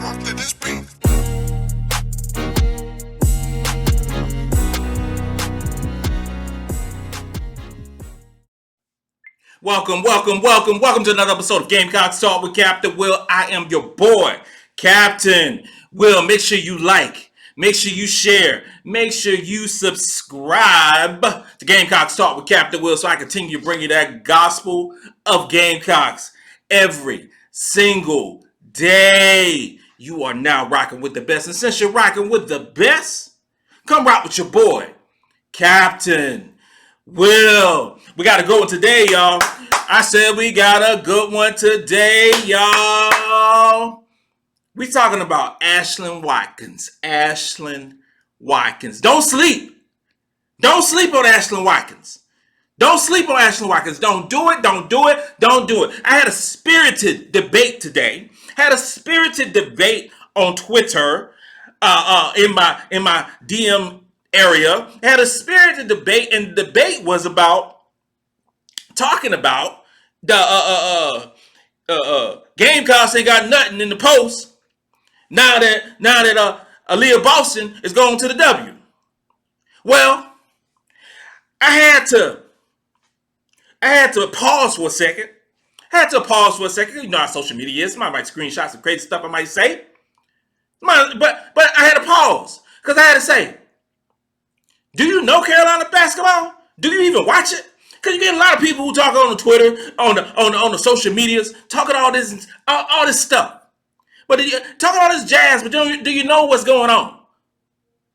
Fuck to this beat. Welcome to another episode of Gamecocks Talk with Captain Will. I am your boy, Captain Will. Make sure you like, make sure you share, make sure you subscribe to Gamecocks Talk with Captain Will so I continue to bring you that gospel of Gamecocks every single day. You are now rocking with the best. And since you're rocking with the best, come rock with your boy, Captain Will. We got a good one today, y'all. I said we got a good one today, y'all. We talking about Ashlyn Watkins. Ashlyn Watkins. Don't sleep. Don't sleep on Ashlyn Watkins. Don't sleep on Ashlyn Watkins. Don't do it. Don't do it. Don't do it. I had a spirited debate today. Had a spirited debate on Twitter, in my DM area. Had a spirited debate, and the debate was about talking about the Gamecocks ain't got nothing in the post now that Aaliyah Boston is going to the W. Well, I had to pause for a second. You know how social media is. Somebody might screenshot some crazy stuff I might say. But I had to pause because I had to say, do you know Carolina basketball? Do you even watch it? Because you get a lot of people who talk on the Twitter, on the social medias, talking all this stuff. But talking all this jazz, but do you know what's going on?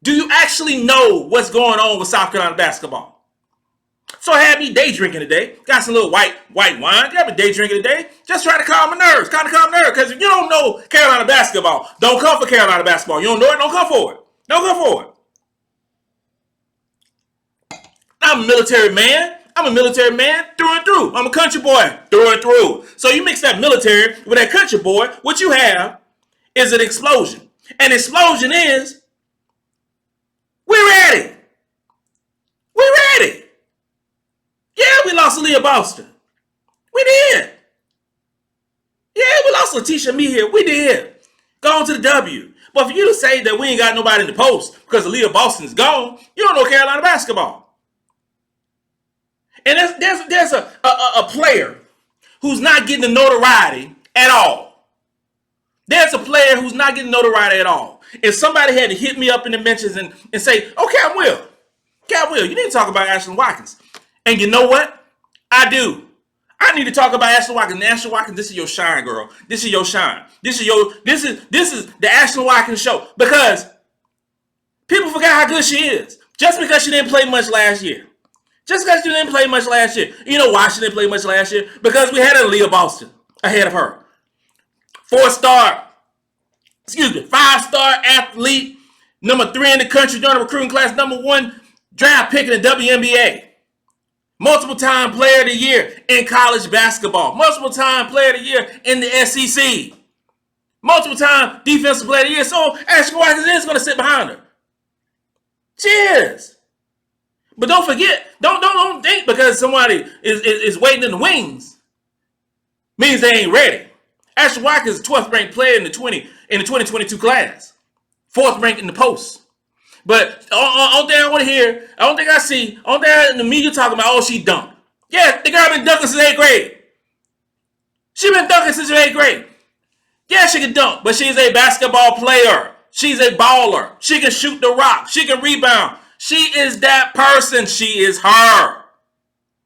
Do you actually know what's going on with South Carolina basketball? So I had me day drinking today. Got some little white wine. Got me day drinking today. Just trying to calm my nerves. Because if you don't know Carolina basketball, don't come for Carolina basketball. You don't know it, don't come for it. Don't come for it. I'm a military man through and through. I'm a country boy through and through. So you mix that military with that country boy, what you have is an explosion. An explosion is, we're ready. We're ready. Yeah, we lost Aaliyah Boston. We did. Yeah, we lost Letitia Me here. We did. Gone to the W. But for you to say that we ain't got nobody in the post because Aaliyah Boston's gone, you don't know Carolina basketball. And there's a player who's not getting the notoriety at all. There's a player who's not getting notoriety at all. If somebody had to hit me up in the mentions and say, okay, I will. You need to talk about Ashlyn Watkins. And you know what? I do. I need to talk about Ashlyn Watkins. And Ashlyn Watkins, this is your shine, girl. This is your shine. This is the Ashlyn Watkins show. Because people forgot how good she is. Just because she didn't play much last year. You know why she didn't play much last year? Because we had Aaliyah Boston ahead of her. 5-star athlete, number 3 in the country during the recruiting class, number 1 draft pick in the WNBA. Multiple time player of the year in college basketball. Multiple time player of the year in the SEC. Multiple time defensive player of the year. So Ashlyn Watkins is going to sit behind her. Cheers. But don't forget, don't think because somebody is waiting in the wings means they ain't ready. Ashlyn Watkins is 12th ranked player in the 2022 class. 4th ranked in the post. But only thing I want to hear, only thing in the media talking about, oh, she dunked. Yeah, the girl been dunking since 8th grade. She been dunking since 8th grade. Yeah, she can dunk, but she's a basketball player. She's a baller. She can shoot the rock. She can rebound. She is that person. She is her.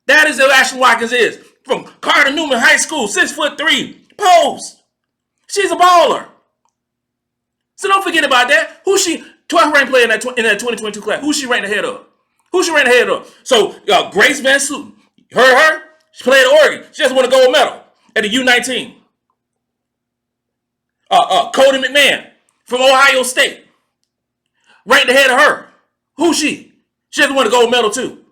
That is who Ashlyn Watkins is. From Carter Newman High School, 6'3", post. She's a baller. So don't forget about that. Who's she? 12th ranked player in that 2022 class. Who's she ranked ahead of? So Grace Van Sluten. Her. She played at Oregon. She just won a gold medal at the U19. Cody McMahon from Ohio State. Ranked ahead of her. Who's she? She just won a gold medal too.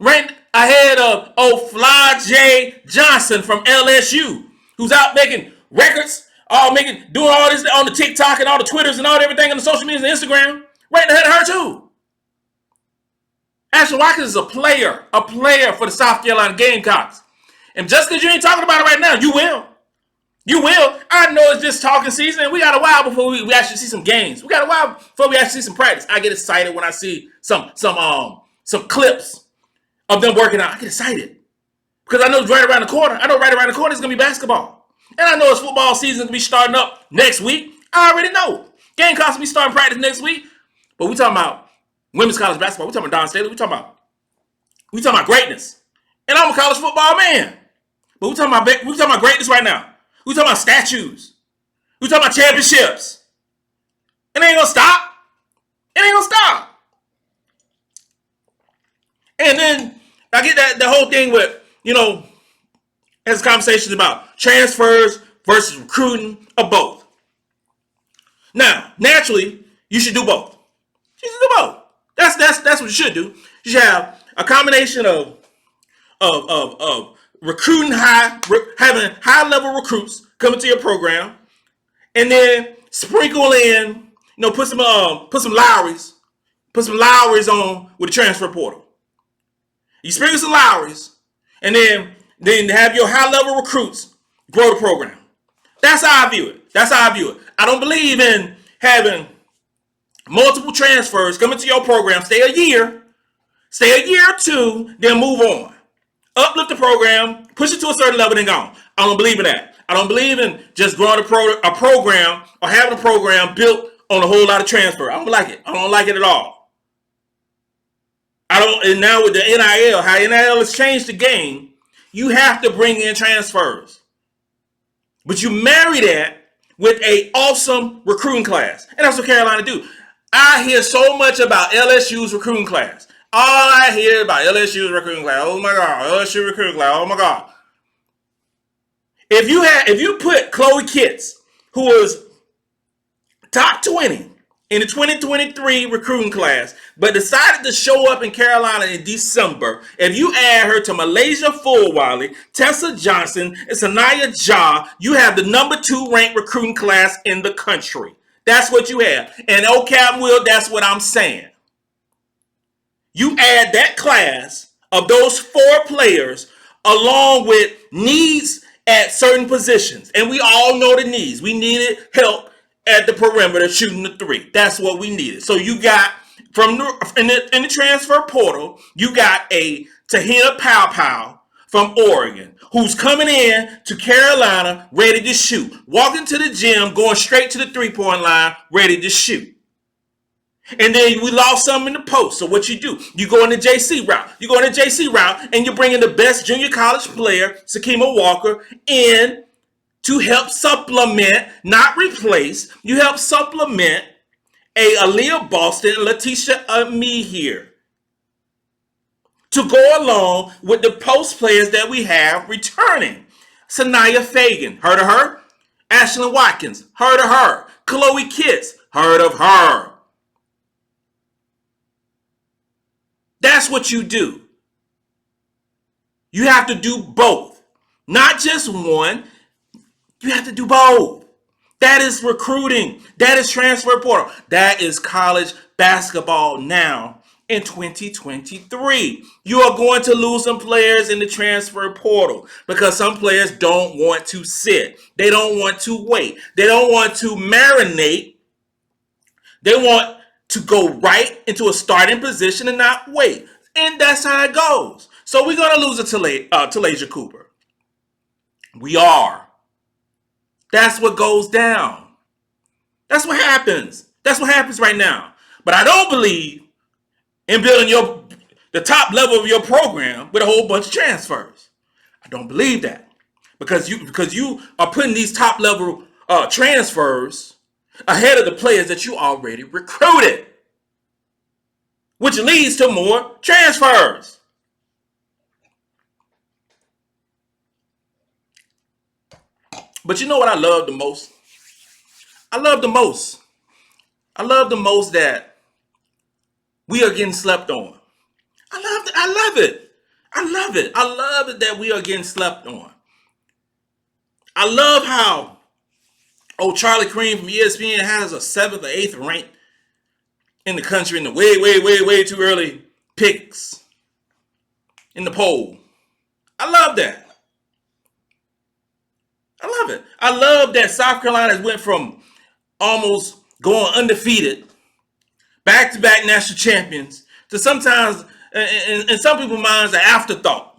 Ranked ahead of Fly J. Johnson from LSU, who's out making records, doing all this on the TikTok and all the Twitters and all everything on the social media and Instagram. Ranked ahead of her too. Ashlyn Watkins is a player for the South Carolina Gamecocks. And just because you ain't talking about it right now, you will. I know it's just talking season, and we got a while before we actually see some games. We got a while before we actually see some practice. I get excited when I see some clips of them working out. I get excited because I know it's right around the corner. I know right around the corner is going to be basketball. And I know it's football season going to be starting up next week. I already know. Gamecocks will be starting practice next week. But we talking about women's college basketball. We talking about Dawn Staley. We talking about greatness. And I'm a college football man. But we talking about greatness right now. We talking about statues. We talking about championships. It ain't gonna stop. It ain't gonna stop. And then I get that the whole thing with, has conversations about transfers versus recruiting or both. Now, naturally, you should do both. You should do both. That's what you should do. You should have a combination of recruiting having high level recruits coming to your program, and then sprinkle in, put some Lowrys on with the transfer portal. You sprinkle some Lowrys, and then have your high level recruits grow the program. That's how I view it. I don't believe in having multiple transfers come into your program, stay a year or two, then move on. Uplift the program, push it to a certain level, then go. I don't believe in that. I don't believe in just growing a program or having a program built on a whole lot of transfer. I don't like it. I don't like it at all. And now with the NIL, how NIL has changed the game, you have to bring in transfers. But you marry that with an awesome recruiting class. And that's what Carolina do. I hear so much about LSU's recruiting class. All I hear about LSU's recruiting class. Oh my God, LSU recruiting class. Oh my God. If you put Chloe Kitts, who was top 20 in the 2023 recruiting class, but decided to show up in Carolina in December, if you add her to Malaysia Fulwiley, Tessa Johnson, and Sanaya Ja, you have the number 2 ranked recruiting class in the country. That's what you have. And Captain Will, that's what I'm saying. You add that class of those 4 players along with needs at certain positions. And we all know the needs. We needed help at the perimeter shooting the 3. That's what we needed. So you got in the transfer portal, you got a Tahina Pow from Oregon who's coming in to Carolina ready to shoot. Walking to the gym, going straight to the 3-point line, ready to shoot. And then we lost some in the post. So what you do? You go in the JC route. And you bring in the best junior college player, Sakima Walker, in to help supplement, not replace. You help supplement a Aaliyah Boston and Letitia Ami here to go along with the post players that we have returning. Sanaya Fagan, heard of her? Ashlyn Watkins, heard of her? Chloe Kitts, heard of her? That's what you do. You have to do both. Not just one. You have to do both. That is recruiting. That is transfer portal. That is college basketball now in 2023. You are going to lose some players in the transfer portal because some players don't want to sit. They don't want to wait. They don't want to marinate. They want to go right into a starting position and not wait. And that's how it goes. So we're going to lose to Talasia Cooper. We are. That's what goes down. That's what happens. That's what happens right now. But I don't believe in building the top level of your program with a whole bunch of transfers. I don't believe that. Because you are putting these top level transfers ahead of the players that you already recruited, which leads to more transfers. But you know what I love the most? I love the most that we are getting slept on. I love it. I love it that we are getting slept on. I love how Charlie Cream from ESPN has a 7th or 8th rank in the country in the way too early picks in the poll. I love that. I love it. I love that South Carolina went from almost going undefeated, back-to-back national champions, to sometimes, in some people's minds, an afterthought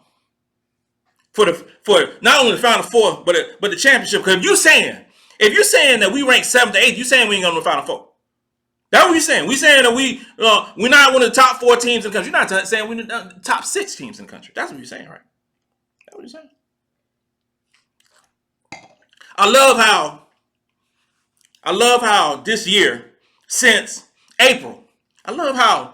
for not only the Final Four, but the championship. Because if you're saying that we rank 7th to 8th, you're saying we ain't going to the Final Four. That's what you're saying. We're saying that we're not one of the top 4 teams in the country. You're not saying we're the top 6 teams in the country. That's what you're saying, right? That's what you're saying. I love how this year, since April, I love how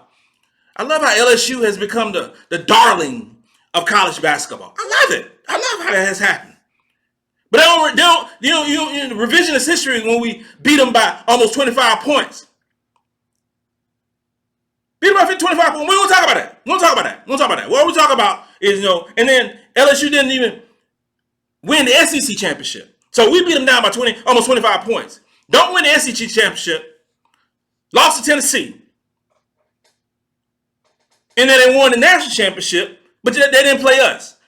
LSU has become the darling of college basketball. I love it. I love how that has happened. But they don't revisionist history when we beat them by almost 25 points. Beat them by 25 points. We won't talk about that. We won't talk about that. What we talk about is, and then LSU didn't even win the SEC championship. So we beat them down by almost 25 points. Don't win the SEC championship. Lost to Tennessee. And then they won the national championship, but they didn't play us.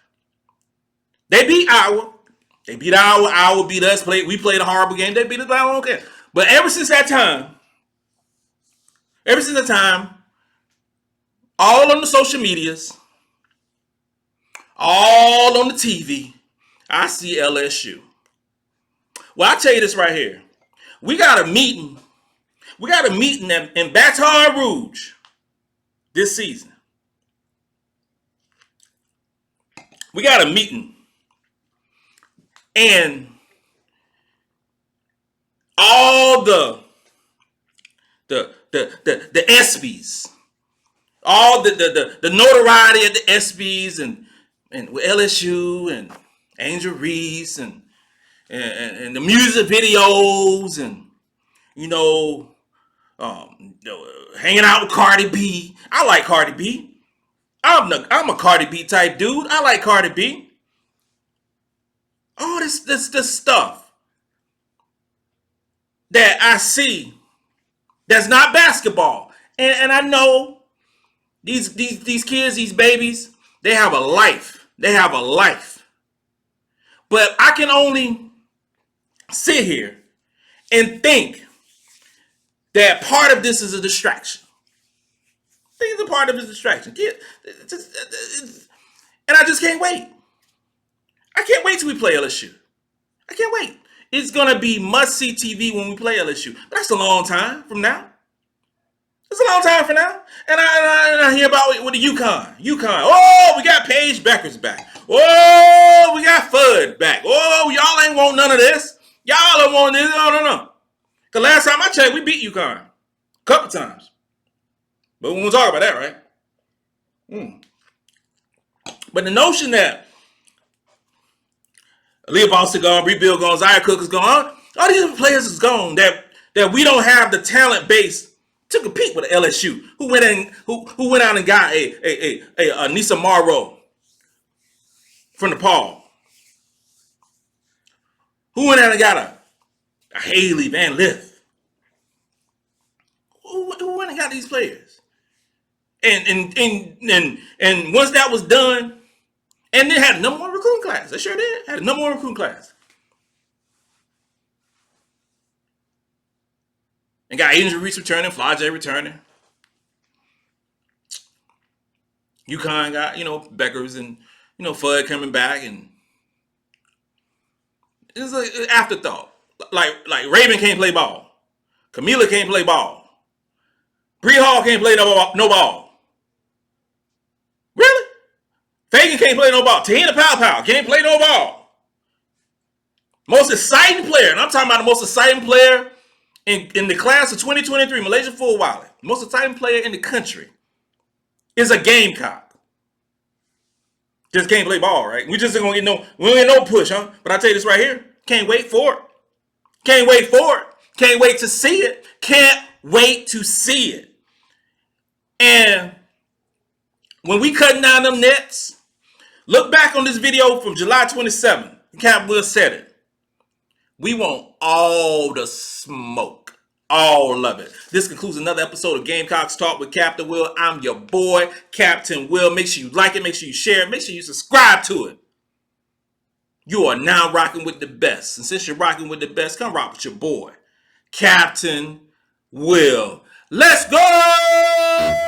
They beat Iowa. They beat Iowa. Iowa beat us. We played a horrible game. They beat us. I don't care. But ever since that time, all on the social medias, all on the TV, I see LSU. Well, I'll tell you this right here. We got a meeting. We got a meeting in Baton Rouge this season. We got a meeting. And all the ESPYs, all the notoriety at the ESPYs and with LSU and Angel Reese and the music videos and hanging out with Cardi B. I like Cardi B. I'm a Cardi B type dude. I like Cardi B. All this stuff that I see that's not basketball. And I know these kids, these babies, they have a life. They have a life. But I can only sit here and think that part of this is a distraction. I think it's a part of his distraction. And I just can't wait. I can't wait till we play LSU. I can't wait. It's going to be must-see TV when we play LSU. But that's a long time from now. It's a long time from now. And I hear about it with the UConn. Oh, we got Paige Beckers back. Oh, we got Fudd back. Oh, y'all ain't want none of this. Y'all don't want this. No. Because last time I checked, we beat UConn a couple times. But we won't talk about that, right? But the notion that Aaliyah Boston gone, Bree Bill gone, Zaya Cook is gone, all these players is gone, that we don't have the talent base to compete with LSU, who went out and got a Nisa Morrow from DePaul, who went out and got a Haley Van Lith, who went and got these players, and once that was done. And they had a number 1 recruiting class. They sure did. Had a number 1 recruiting class. And got Angel Reese returning, Fly J returning. UConn got, Beckers and, Fudd coming back. And it's like an afterthought. Like Raven can't play ball. Camila can't play ball. Bree Hall can't play no ball. Really? Fagan can't play no ball. Tahina Pow can't play no ball. Most exciting player, and I'm talking about the most exciting player in the class of 2023, Malaysia Fulwiley, most exciting player in the country, is a Gamecock. Just can't play ball, right? We just ain't gonna get we don't get no push, huh? But I tell you this right here, can't wait for it. Can't wait for it. Can't wait to see it. Can't wait to see it. And when we cutting down them nets, look back on this video from July 27th. Cap Will said it. We want all the smoke. All of it. This concludes another episode of Gamecocks Talk with Captain Will. I'm your boy, Captain Will. Make sure you like it. Make sure you share it. Make sure you subscribe to it. You are now rocking with the best. And since you're rocking with the best, come rock with your boy, Captain Will. Let's go!